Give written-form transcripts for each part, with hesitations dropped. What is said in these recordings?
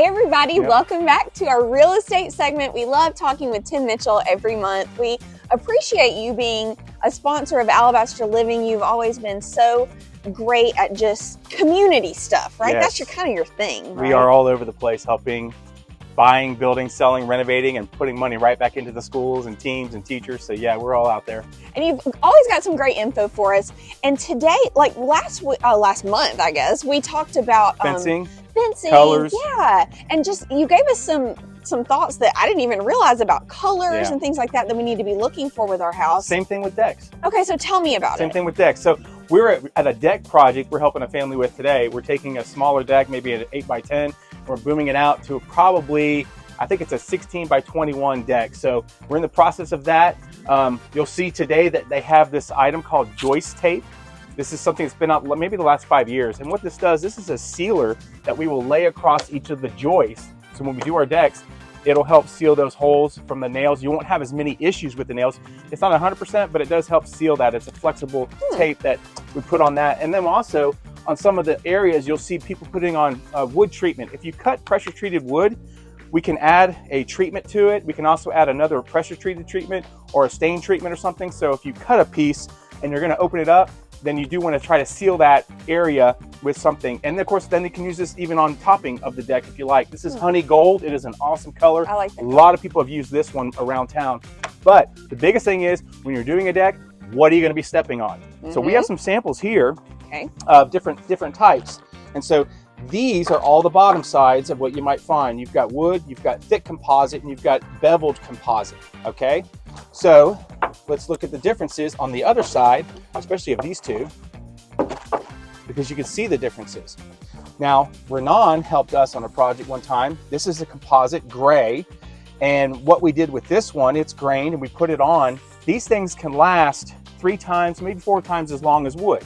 Hey everybody, welcome back to our real estate segment. We love talking with Tim Mitchell every month. We appreciate you being a sponsor of Alabaster Living. You've always been so great at just community stuff, right? Yes. That's kind of your thing, right? We are all over the place helping, buying, building, selling, renovating, and putting money right back into the schools and teams and teachers. So yeah, we're all out there. And you've always got some great info for us. And today, like last month, I guess, we talked about Fencing, colors. Yeah. And just, you gave us some thoughts that I didn't even realize about colors and things like that we need to be looking for with our house. Same thing with decks. Okay, so tell me about it. Same thing with decks. So we're at a deck project we're helping a family with today. We're taking a smaller deck, maybe an 8x10. We're booming it out to probably, I think it's a 16x21 deck. So we're in the process of that. You'll see today that they have this item called joist tape. This is something that's been out maybe the last 5 years. And what this does, this is a sealer that we will lay across each of the joists. So when we do our decks, it'll help seal those holes from the nails. You won't have as many issues with the nails. It's not 100%, but it does help seal that. It's a flexible tape that we put on that. And then also on some of the areas, you'll see people putting on wood treatment. If you cut pressure treated wood, we can add a treatment to it. We can also add another pressure treated treatment or a stain treatment or something. So if you cut a piece and you're gonna open it up, then you do want to try to seal that area with something. And of course, then you can use this even on topping of the deck if you like. This is honey gold. It is an awesome color. I like that. A lot of people have used this one around town. But the biggest thing is when you're doing a deck, what are you going to be stepping on? So we have some samples here of different types. And so these are all the bottom sides of what you might find. You've got wood, you've got thick composite, and you've got beveled composite, okay? So let's look at the differences on the other side, especially of these two, because you can see the differences. Now, Renan helped us on a project one time. This is a composite gray, and what we did with this one, it's grained and we put it on. These things can last 3 times, maybe 4 times as long as wood.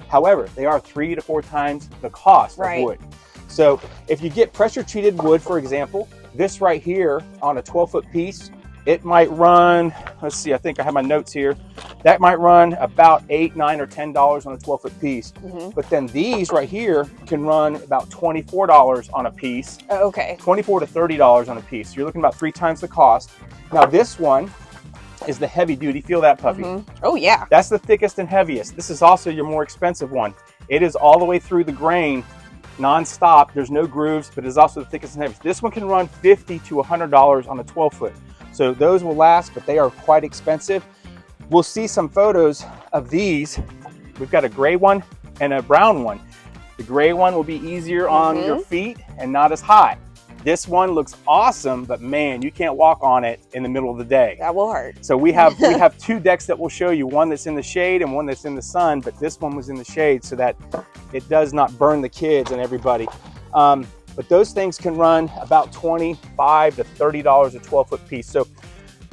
However, they are 3 to 4 times the cost of wood. So if you get pressure treated wood, for example, this right here on a 12-foot piece, it might run, let's see, I think I have my notes here. That might run about $8, $9, or $10 on a 12-foot piece. But then these right here can run about $24 on a piece. Okay. $24 to $30 on a piece. You're looking about 3 times the cost. Now this one is the heavy duty. Feel that, puppy? Oh yeah. That's the thickest and heaviest. This is also your more expensive one. It is all the way through the grain, non-stop. There's no grooves, but it's also the thickest and heaviest. This one can run $50 to $100 on a 12-foot. So those will last, but they are quite expensive. We'll see some photos of these. We've got a gray one and a brown one. The gray one will be easier on your feet and not as high. This one looks awesome, but man, you can't walk on it in the middle of the day. That will hurt. So we have 2 decks that we'll show you, one that's in the shade and one that's in the sun, but this one was in the shade so that it does not burn the kids and everybody. But those things can run about $25 to $30 a 12-foot piece. So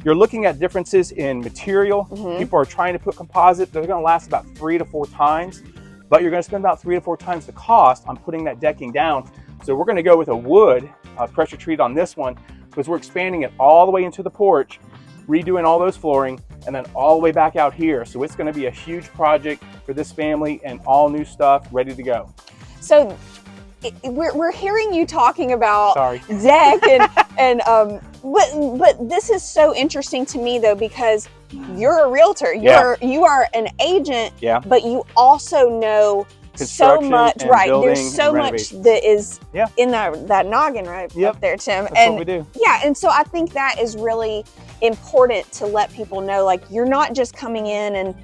you're looking at differences in material. People are trying to put composite. They're going to last about 3 to 4 times, but you're going to spend about 3 to 4 times the cost on putting that decking down. So we're going to go with a wood pressure treat on this one because we're expanding it all the way into the porch, redoing all those flooring, and then all the way back out here. So it's going to be a huge project for this family and all new stuff ready to go. So we're hearing you talking about deck but this is so interesting to me though, because you're a realtor, you are an agent, but you also know so much, there's so much that is in that noggin up there, Tim. That's what we do. And so I think that is really important to let people know, like, you're not just coming in and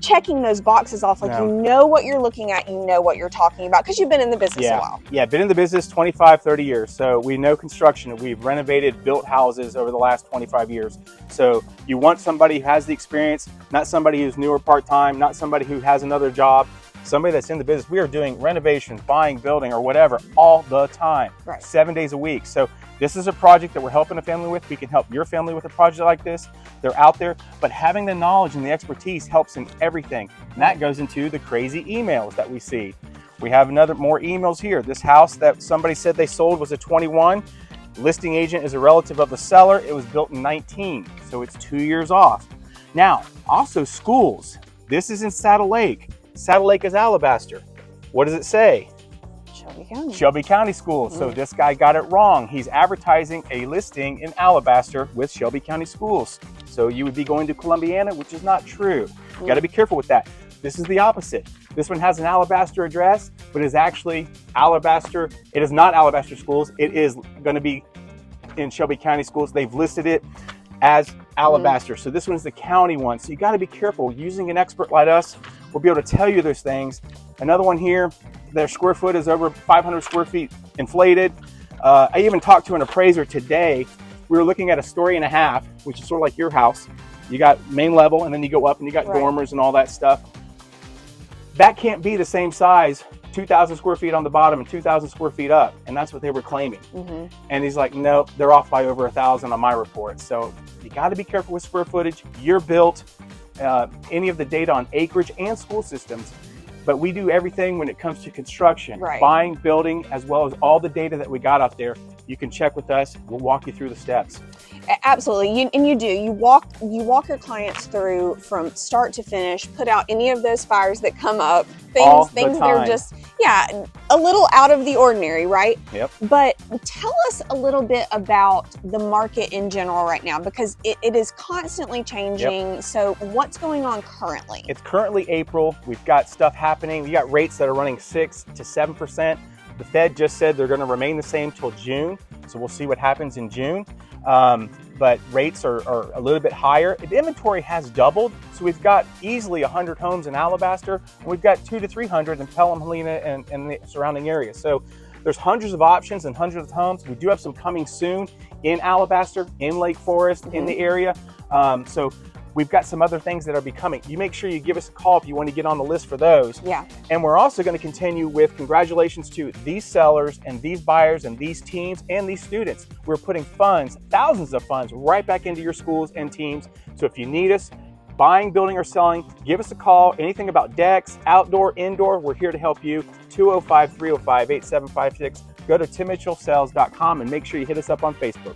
checking those boxes off, like you know what you're looking at, you know what you're talking about, because you've been in the business a while. Been in the business 25, 30 years. So we know construction. We've renovated, built houses over the last 25 years. So you want somebody who has the experience, not somebody who's new or part-time, not somebody who has another job, somebody that's in the business. We are doing renovations, buying, building, or whatever all the time, 7 days a week. So this is a project that we're helping a family with. We can help your family with a project like this. They're out there, but having the knowledge and the expertise helps in everything. And that goes into the crazy emails that we see. We have more emails here. This house that somebody said they sold was a 21. Listing agent is a relative of the seller. It was built in 19, so it's 2 years off. Now, also schools. This is in Saddle Lake. Saddle Lake is Alabaster. What does it say? Shelby County Schools. So this guy got it wrong. He's advertising a listing in Alabaster with Shelby County Schools. So you would be going to Columbiana, which is not true. You got to be careful with that. This is the opposite. This one has an Alabaster address, but is actually Alabaster. It is not Alabaster Schools. It is going to be in Shelby County Schools. They've listed it as Alabaster. So this one's the county one. So you got to be careful. Using an expert like us, we'll be able to tell you those things. Another one here, their square foot is over 500 square feet inflated. I even talked to an appraiser today. We were looking at a story and a half, which is sort of like your house. You got main level and then you go up and you got dormers and all that stuff. That can't be the same size, 2,000 square feet on the bottom and 2,000 square feet up. And that's what they were claiming. And he's like, nope, they're off by over 1,000 on my report. So you got to be careful with square footage. You're built, any of the data on acreage and school systems. But we do everything when it comes to construction, buying, building, as well as all the data that we got out there. You can check with us. We'll walk you through the steps. Absolutely, and you do. You walk your clients through from start to finish. Put out any of those fires that come up. Things that are just a little out of the ordinary, right? Yep. But tell us a little bit about the market in general right now, because it is constantly changing. Yep. So what's going on currently? It's currently April. We've got stuff happening. We got rates that are running 6 to 7%. The Fed just said they're going to remain the same till June. So we'll see what happens in June. But rates are a little bit higher. The inventory has doubled. So we've got easily 100 homes in Alabaster. And we've got 200 to 300 in Pelham, Helena, and the surrounding areas. So there's hundreds of options and hundreds of homes. We do have some coming soon in Alabaster, in Lake Forest, in the area. So we've got some other things that are becoming. You make sure you give us a call if you want to get on the list for those. Yeah. And we're also going to continue with congratulations to these sellers and these buyers and these teams and these students. We're putting funds, thousands of funds, right back into your schools and teams. So if you need us, buying, building, or selling, give us a call. Anything about decks, outdoor, indoor, we're here to help you. 205-305-8756. Go to timmitchellsales.com and make sure you hit us up on Facebook.